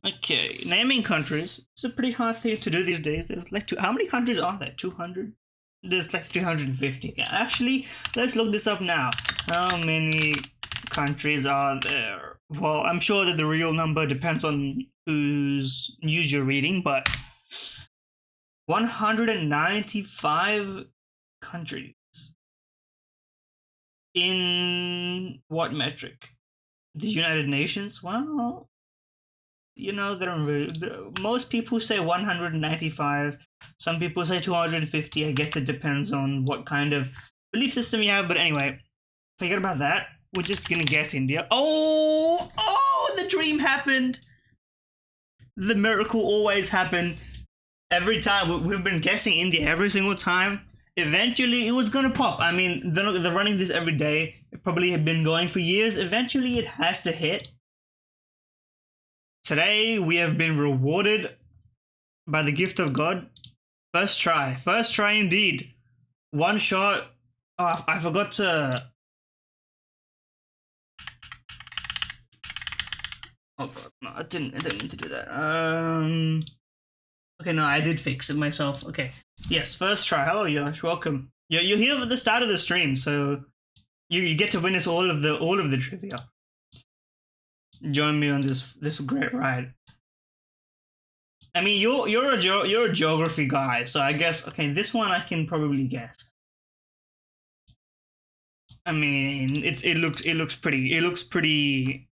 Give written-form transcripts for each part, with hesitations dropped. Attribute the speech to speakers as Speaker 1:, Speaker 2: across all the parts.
Speaker 1: Okay, naming countries. It's a pretty hard thing to do these days. There's like how many countries are there? 200? There's like 350. Actually, let's look this up now. How many countries are there? Well, I'm sure that the real number depends on whose news you're reading, but 195 countries. In what metric? The United Nations? Well, you know, most people say 195. Some people say 250. I guess it depends on what kind of belief system you have. But anyway, forget about that. We're just gonna guess India. Oh, the dream happened. The miracle always happened. Every time we've been guessing India every single time. Eventually, it was gonna pop. I mean, they're running this every day. It probably had been going for years. Eventually, it has to hit. Today, we have been rewarded by the gift of God. First try indeed. One shot. Oh, I forgot to. Oh god, no, I didn't mean to do that. Okay, no, I did fix it myself. Okay, yes, first try. Hello, Josh, welcome. You're here at the start of the stream, so you get to witness all of the trivia. Join me on this great ride. I mean, you're a geography guy, so I guess okay, this one I can probably guess. I mean, it looks pretty.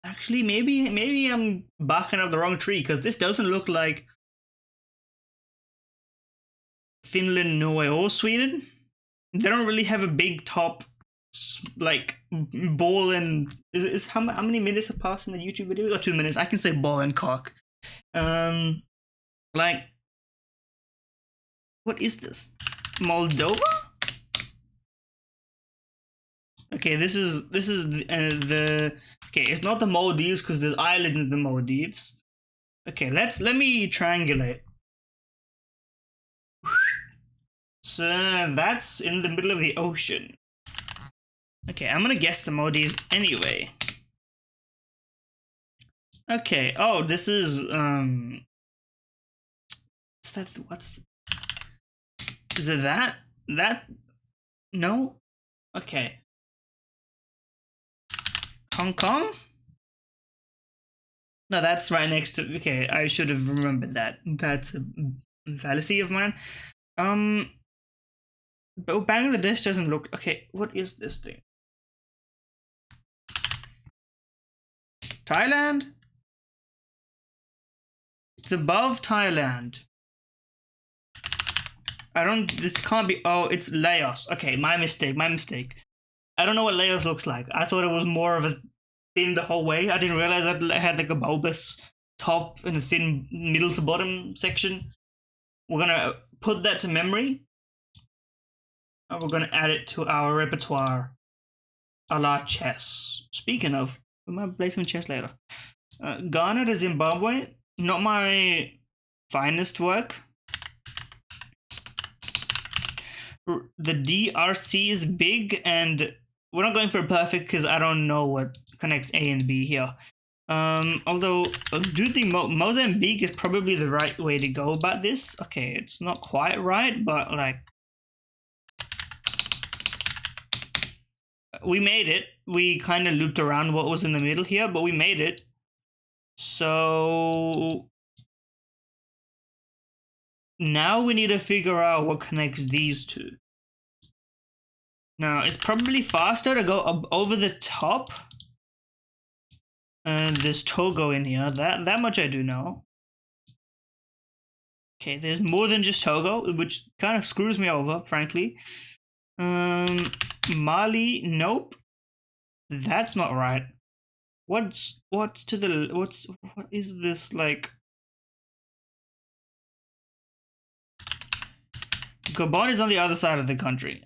Speaker 1: Actually, maybe I'm barking up the wrong tree because this doesn't look like Finland, Norway, or Sweden. They don't really have a big top like ball and is how many minutes have passed in the YouTube video? We got 2 minutes. I can say ball and cock. Like, what is this? Moldova? Okay, this is the okay. It's not the Maldives because there's islands in the Maldives. Okay, let me triangulate. So that's in the middle of the ocean. Okay, I'm gonna guess the Maldives anyway. Okay. Oh, this is is it that? No? Okay. Hong Kong? No, that's right next to. Okay, I should have remembered that. That's a fallacy of mine. But Bangladesh doesn't look. Okay, what is this thing? Thailand? It's above Thailand. This can't be. Oh, it's Laos. Okay, my mistake. I don't know what Laos looks like. I thought it was more of a thin the whole way. I didn't realize that it had like a bulbous top and a thin middle to bottom section. We're gonna put that to memory. And we're gonna add it to our repertoire. A la chess. Speaking of, we might play some chess later. Ghana to Zimbabwe. Not my finest work. The DRC is big, and we're not going for perfect because I don't know what connects A and B here. Although I do think Mozambique is probably the right way to go about this. Okay, it's not quite right, but like we made it. We kind of looped around what was in the middle here, but we made it. So now we need to figure out what connects these two. Now, it's probably faster to go over the top. And there's Togo in here. That much I do know. Okay, there's more than just Togo, which kind of screws me over, frankly. Mali, nope. That's not right. What is this like? Gabon is on the other side of the country.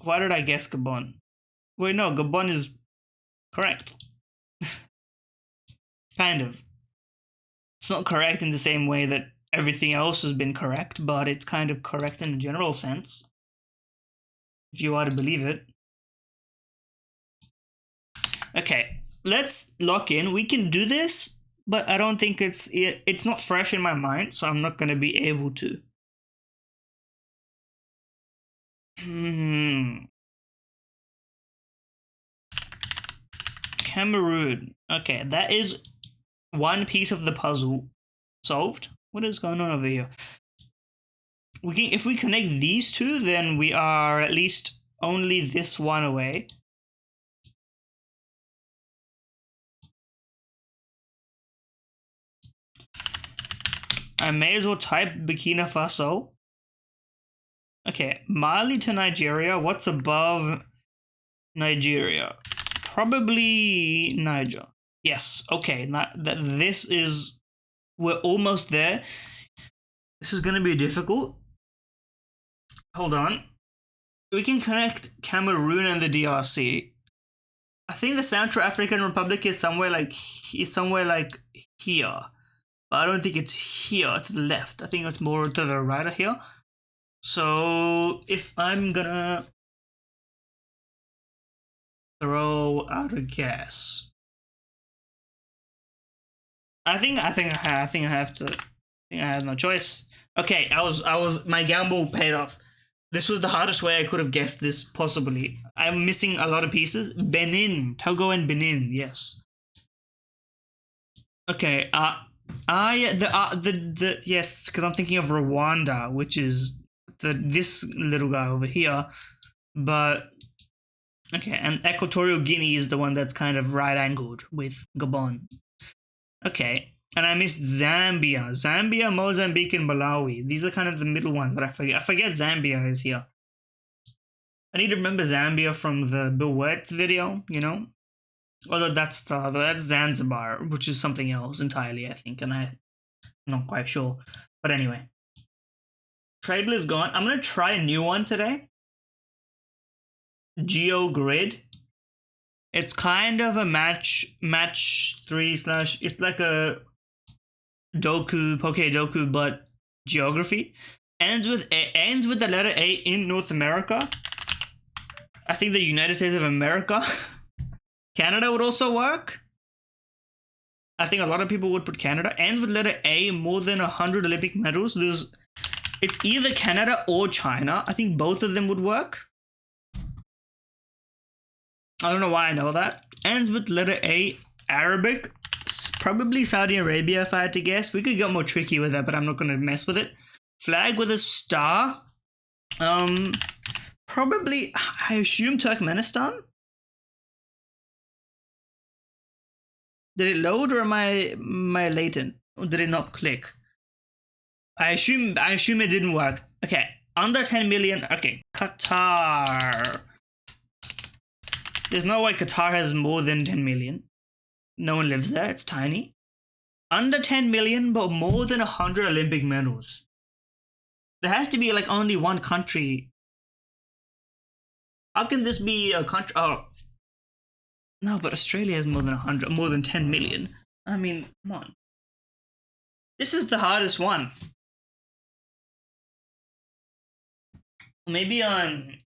Speaker 1: Why did I guess Gabon? Wait, no, Gabon is correct. Kind of. It's not correct in the same way that everything else has been correct, but it's kind of correct in a general sense. If you are to believe it. Okay, let's lock in. We can do this but I don't think it's not fresh in my mind, so I'm not gonna be able to. Cameroon. Okay, that is one piece of the puzzle solved. What is going on over here? If we connect these two, then we are at least only this one away. I may as well type Burkina Faso. Okay, Mali to Nigeria. What's above Nigeria? Probably Niger. Yes, okay. This is... We're almost there. This is going to be difficult. Hold on. We can connect Cameroon and the DRC. I think the Central African Republic is somewhere like here. But I don't think it's here to the left. I think it's more to the right of here. So if I'm gonna throw out a guess, I think I have to. I think I have no choice. Okay, my gamble paid off. This was the hardest way I could have guessed this possibly. I'm missing a lot of pieces. Benin, Togo and Benin, yes. Okay, yes, because I'm thinking of Rwanda, which is this little guy over here, but okay, and Equatorial Guinea is the one that's kind of right angled with Gabon. Okay, and I missed Zambia, Mozambique, and Malawi. These are kind of the middle ones that I forget. I forget Zambia is here. I need to remember Zambia from the Bill Wirtz video, you know? Although that's Zanzibar, which is something else entirely, I think, and I'm not quite sure. But anyway. Trade is gone. I'm going to try a new one today. Geogrid. It's kind of a match 3 / it's like a Poké-Doku, but geography. Ends with the letter A in North America. I think the United States of America. Canada would also work. I think a lot of people would put Canada. Ends with letter A, more than 100 Olympic medals. It's either Canada or China. I think both of them would work. I don't know why I know that. Ends with letter A, Arabic. Probably Saudi Arabia if I had to guess. We could get more tricky with that, but I'm not going to mess with it. Flag with a star. Probably, I assume Turkmenistan? Did it load or am I latent? Or did it not click? I assume it didn't work. Okay, under 10 million. Okay, Qatar. There's no way Qatar has more than 10 million. No one lives there. It's tiny. Under 10 million, but more than 100 Olympic medals. There has to be like only one country. How can this be a country? Oh, no, but Australia has more than 10 million. I mean, come on. This is the hardest one. Maybe I'm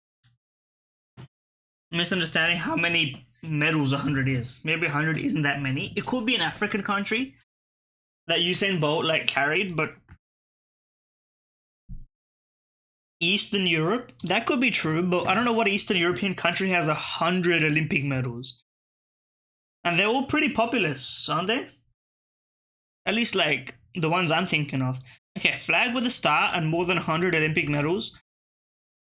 Speaker 1: misunderstanding how many medals 100 is. Maybe 100 isn't that many. It could be an African country that Usain Bolt like carried, but Eastern Europe, that could be true, but I don't know what Eastern European country has 100 Olympic medals. And they're all pretty populous, aren't they? At least like the ones I'm thinking of. Okay, flag with a star and more than 100 Olympic medals.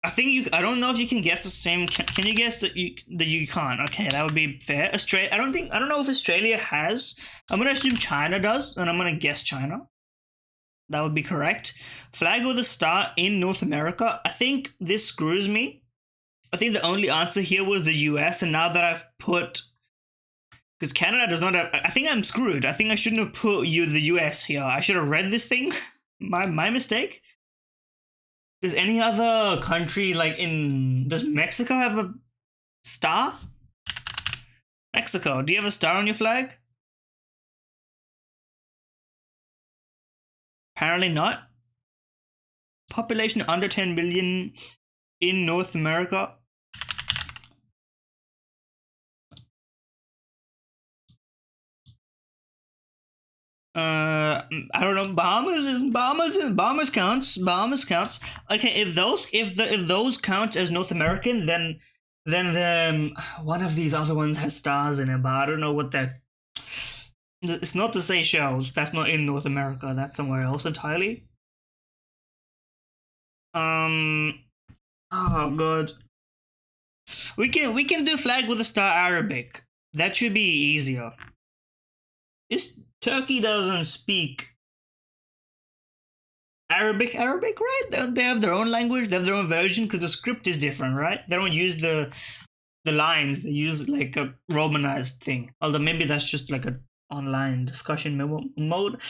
Speaker 1: I don't know if you can guess the same. Can you guess that you can't? Okay, that would be fair. Australia. I don't know if Australia has. I'm gonna assume China does, and I'm gonna guess China. That would be correct. Flag with a star in North America. I think this screws me. I think the only answer here was the US, and now that I've put, because Canada does not have, I think I'm screwed. I think I shouldn't have put the US here. I should have read this thing. My mistake. Does any other country does Mexico have a star? Mexico, do you have a star on your flag? Apparently not. Population under 10 million in North America. I don't know. Bahamas counts. Bahamas counts. Okay, if those count as North American, then one of these other ones has stars in it, but I don't know what they're. It's not the Seychelles. That's not in North America. That's somewhere else entirely. Oh god. We can do flag with a star Arabic. That should be easier. Turkey doesn't speak Arabic, right? They have their own language. They have their own version because the script is different, right? They don't use the lines. They use like a romanized thing. Although maybe that's just like a online discussion mode.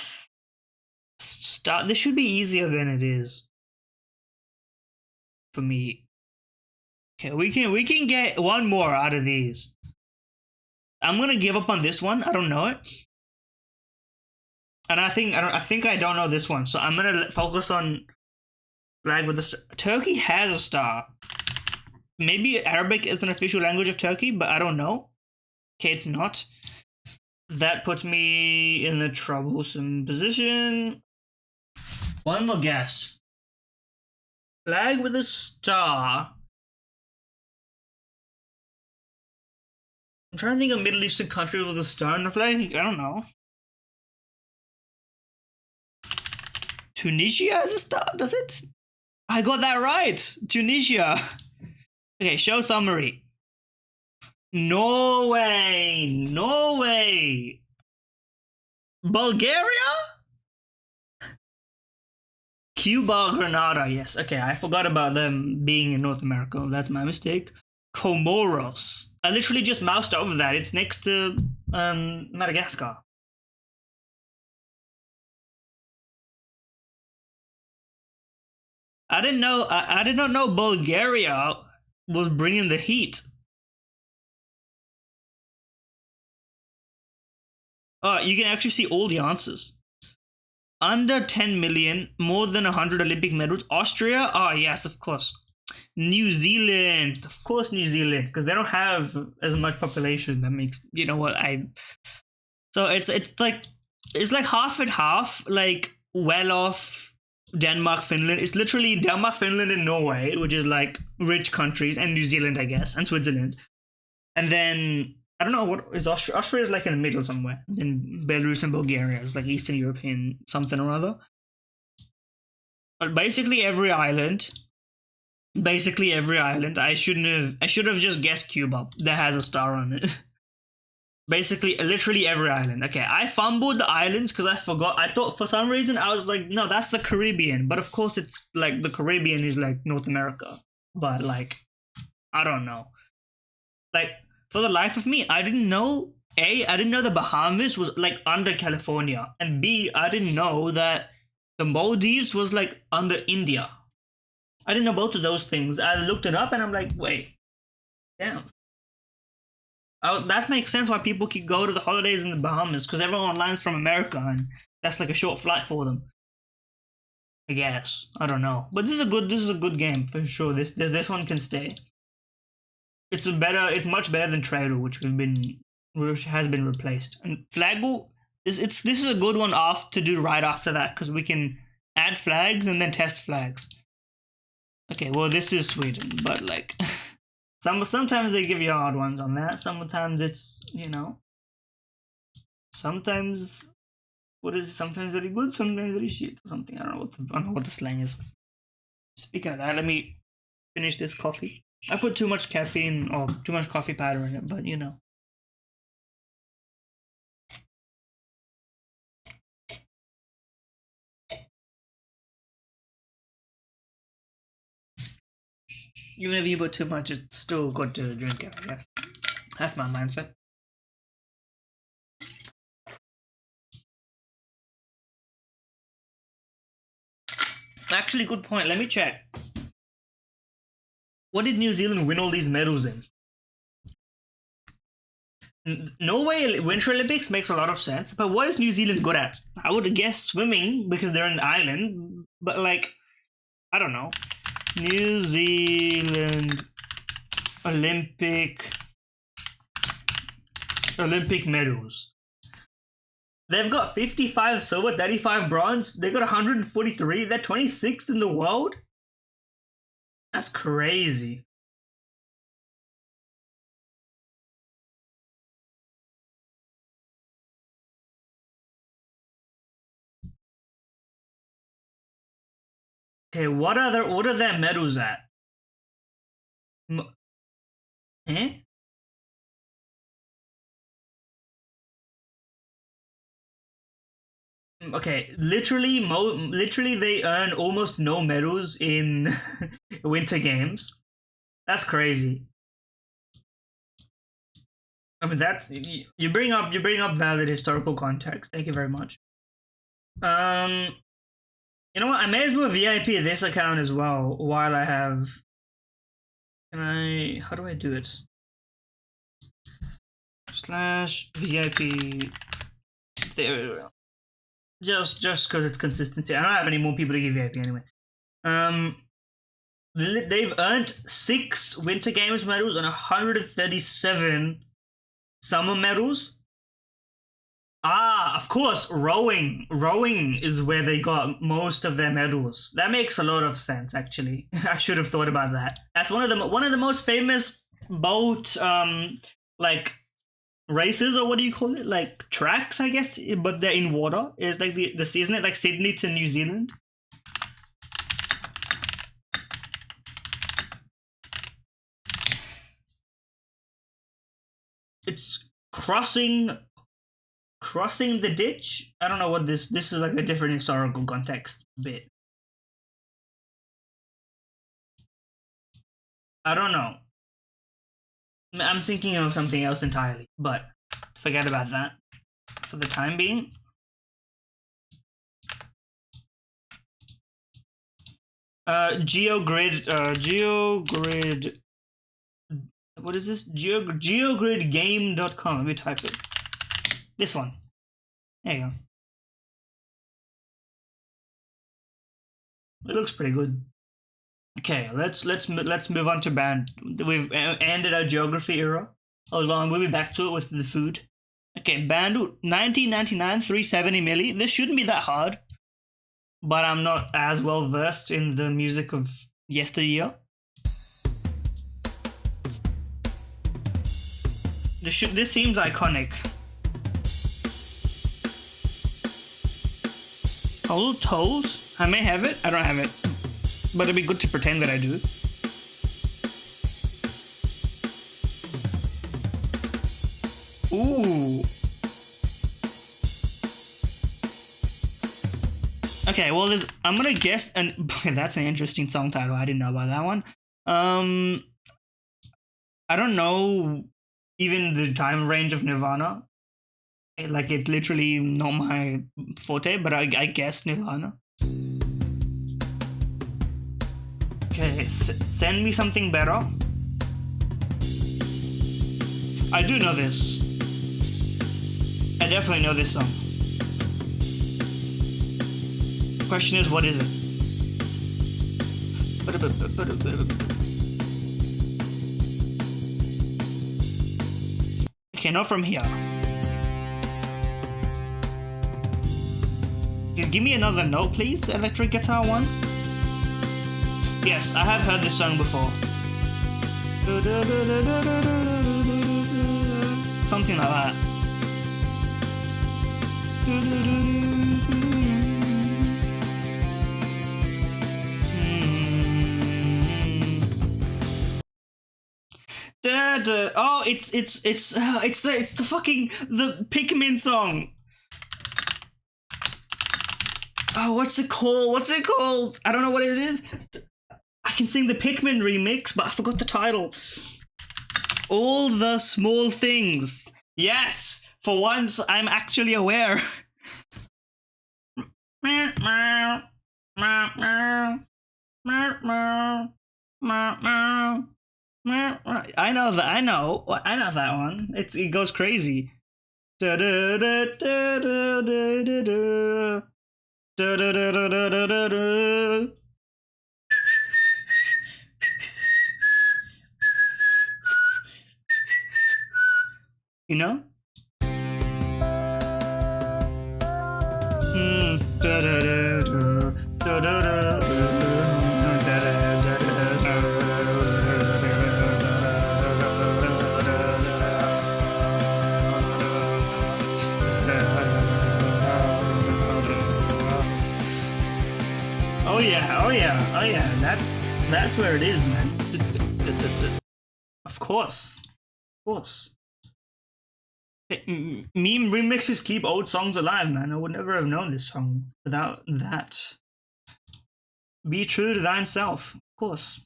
Speaker 1: This should be easier than it is for me. Okay, we can get one more out of these. I'm gonna give up on this one. I don't know it, and I think I don't know this one. So I'm gonna focus on flag with the Turkey has a star. Maybe Arabic is an official language of Turkey, but I don't know. Okay, it's not. That puts me in a troublesome position. One more guess. Flag with a star. I'm trying to think of Middle Eastern country with a star in the flag. I don't know. Tunisia has a star, does it? I got that right. Tunisia. Okay, show summary. Norway. Bulgaria? Cuba, Grenada. Yes. Okay, I forgot about them being in North America. That's my mistake. Comoros. I literally just moused over that. It's next to Madagascar. I didn't know. I did not know Bulgaria was bringing the heat. You can actually see all the answers. Under 10 million, more than 100 Olympic medals. Austria? Oh, yes, of course. New Zealand. Of course, New Zealand, because they don't have as much population. That makes, you know what, So it's like half and half, like well off Denmark, Finland. It's literally Denmark, Finland, and Norway, which is like rich countries, and New Zealand, I guess, and Switzerland. And then I don't know what is Austria. Austria is like in the middle somewhere. Then Belarus and Bulgaria is like Eastern European something or other. But basically every island. I should have just guessed Cuba that has a star on it. Basically, literally every island. Okay, I fumbled the islands because I forgot. I thought for some reason I was like, no, that's the Caribbean. But of course, it's like the Caribbean is like North America. But like, I don't know. Like, for the life of me, I didn't know. A, I didn't know the Bahamas was like under California. And B, I didn't know that the Maldives was like under India. I didn't know both of those things. I looked it up and I'm like, wait, damn. That makes sense why people keep go to the holidays in the Bahamas, because everyone online's from America and that's like a short flight for them. I guess. I don't know. But this is a good game for sure. This one can stay. It's much better than Trailer, which has been replaced. And Flaggle, this is a good one to do right after that, because we can add flags and then test flags. Okay, well this is Sweden, but like sometimes they give you hard ones on that. Sometimes it's, you know, sometimes very good, sometimes very shit or something. I don't know what the slang is. Speaking of that, let me finish this coffee. I put too much caffeine or too much coffee powder in it, but you know. Even if you put too much, it's still good to drink it, I guess. That's my mindset. Actually, good point. Let me check. What did New Zealand win all these medals in? Norway Winter Olympics makes a lot of sense, but what is New Zealand good at? I would guess swimming because they're an island, but like, I don't know. New Zealand Olympic medals. They've got 55 silver, 35 bronze. They got 143. They're 26th in the world. That's crazy. Okay, what are their medals at? Eh? Okay, literally they earn almost no medals in winter games. That's crazy. I mean, that's you bring up valid historical context. Thank you very much. Um, you know what? I may as well VIP this account as well while I have. Can I? How do I do it? Slash VIP. There we go. Just because it's consistency. I don't have any more people to give VIP anyway. They've earned 6 Winter Games medals and 137 Summer medals. Ah, of course, rowing. Rowing is where they got most of their medals. That makes a lot of sense, actually. I should have thought about that. That's one of the most famous boat like races, or what do you call it? Like tracks, I guess, but they're in water. It's like the season it like Sydney to New Zealand. It's crossing the ditch. I don't know what this is, like a different historical context bit. I don't know. I'm thinking of something else entirely, but forget about that for the time being. Geogrid, what is this? Geogridgame.com. Let me type it. This one. There you go. It looks pretty good. Okay, let's move on to band. We've ended our geography era. Hold on, we'll be back to it with the food. Okay, Bandu, 1999, 370 milli. This shouldn't be that hard, but I'm not as well versed in the music of yesteryear. This seems iconic. Told? I may have it. I don't have it, but it'd be good to pretend that I do. Ooh. Okay, well, I'm gonna guess, and that's an interesting song title. I didn't know about that one. I don't know even the time range of Nirvana. Like, it's literally not my forte, but I guess Nirvana. Okay, send me something better. I do know this. I definitely know this song. Question is, what is it? Okay, not from here. Give me another note, please, electric guitar one. Yes, I have heard this song before. Something like that. Oh, it's the fucking the Pikmin song. Oh, what's it called? I don't know what it is. I can sing the Pikmin remix, but I forgot the title. All the Small Things. Yes, for once I'm actually aware. I know that one. It goes crazy. You know? Oh yeah, oh yeah, oh yeah. That's where it is, man. Of course, of course. Meme remixes keep old songs alive, man. I would never have known this song without that. Be true to thine self, of course.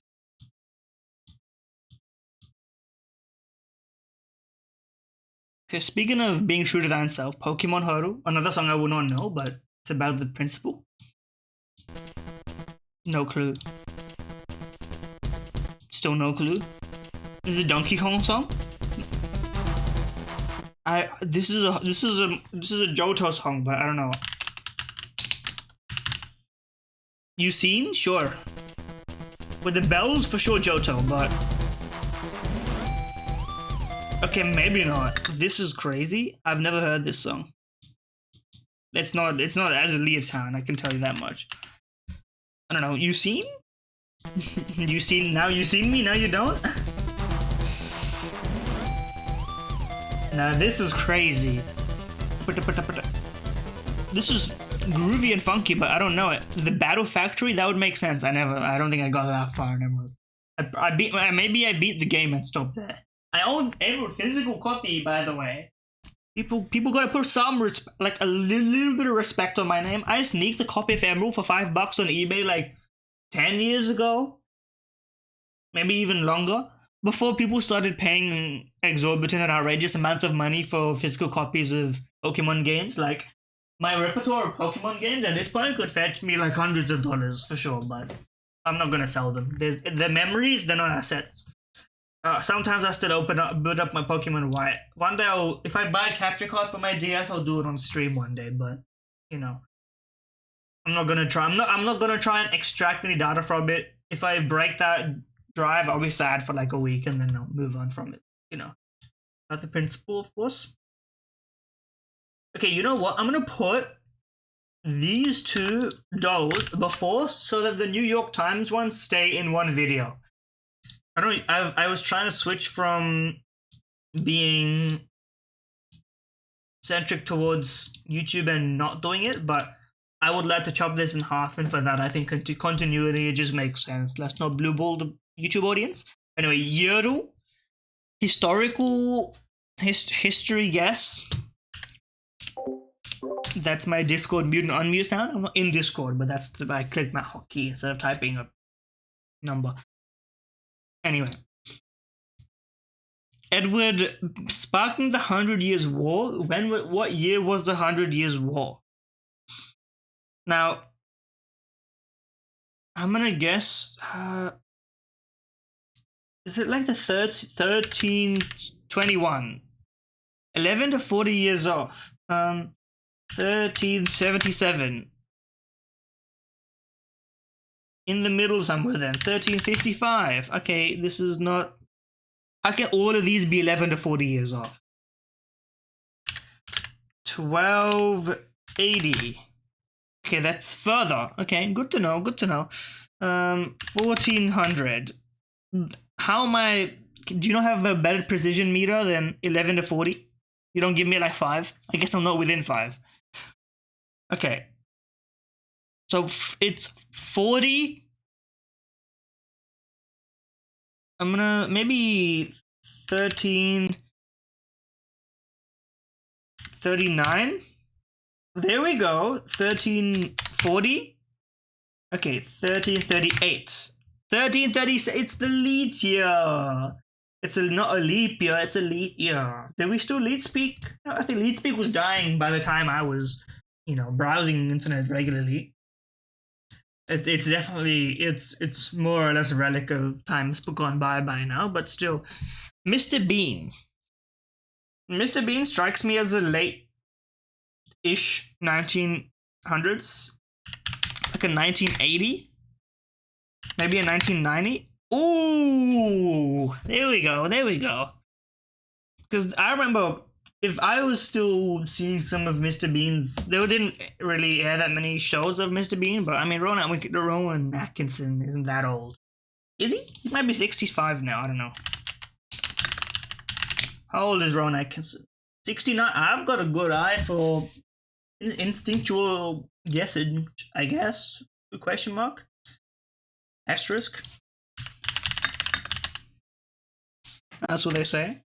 Speaker 1: Okay, speaking of being true to thine self, Pokemon Haru, another song I would not know, but it's about the principle. No clue. Still no clue. Is it a Donkey Kong song? This is a Johto song, but I don't know. You seen? Sure. With the bells, for sure Johto, but okay, maybe not. This is crazy. I've never heard this song. It's not as elite sound, I can tell you that much. I don't know. You seen? You seen me, now you don't? Now this is crazy. This is groovy and funky, but I don't know it. The Battle Factory, that would make sense. I don't think I got that far. Maybe I beat the game and stopped there. I own every physical copy, by the way. People gotta put some like a little bit of respect on my name. I sneaked a copy of Emerald for $5 on eBay like 10 years ago, maybe even longer, before people started paying exorbitant and outrageous amounts of money for physical copies of Pokemon games. Like my repertoire of Pokemon games at this point could fetch me like hundreds of dollars for sure, but I'm not gonna sell them. The memories, they're not assets. Sometimes I still build up my Pokemon White. One day, if I buy a capture card for my DS, I'll do it on stream one day. But you know, I'm not gonna try. I'm not gonna try and extract any data from it. If I break that drive, I'll be sad for like a week, and then I'll move on from it. You know, that's the principle, of course. Okay, you know what? I'm gonna put these two dolls before, so that the New York Times ones stay in one video. I was trying to switch from being centric towards YouTube and not doing it, but I would like to chop this in half, and for that I think continuity just makes sense. Let's not blue ball the YouTube audience. Anyway, Yeru, historical history guess. That's my Discord mute and unmute sound. I'm not in Discord, but that's I clicked my hotkey instead of typing a number. Anyway, Edward, sparking the 100 Years' War. What year was the 100 Years' War? Now, I'm gonna guess. Is it like the 1321? 11 to 40 years off. 1377. In the middle somewhere then. 1355. Okay, this is not... How can all of these be 11 to 40 years off? 1280. Okay, that's further. Okay, good to know, good to know. 1400. How am I... Do you not have a better precision meter than 11 to 40? You don't give me like 5? I guess I'm not within 5. Okay. So it's 40. I'm gonna maybe 1339. There we go. 1340. Okay, 1338. 1336. It's the leap year. It's not a leap year. It's a leap year. Did we still lead speak? No, I think lead speak was dying by the time I was, browsing the internet regularly. It's definitely it's more or less a relic of times gone by now, but still, Mr. Bean. Mr. Bean strikes me as a late-ish 1900s, like a 1980, maybe a 1990. Ooh, there we go. Because I remember if I was still seeing some of Mr. Bean's, they didn't really air that many shows of Mr. Bean, but I mean, Rowan Atkinson isn't that old. Is he? He might be 65 now, I don't know. How old is Rowan Atkinson? 69? I've got a good eye for instinctual guessing, I guess. Question mark? Asterisk? That's what they say.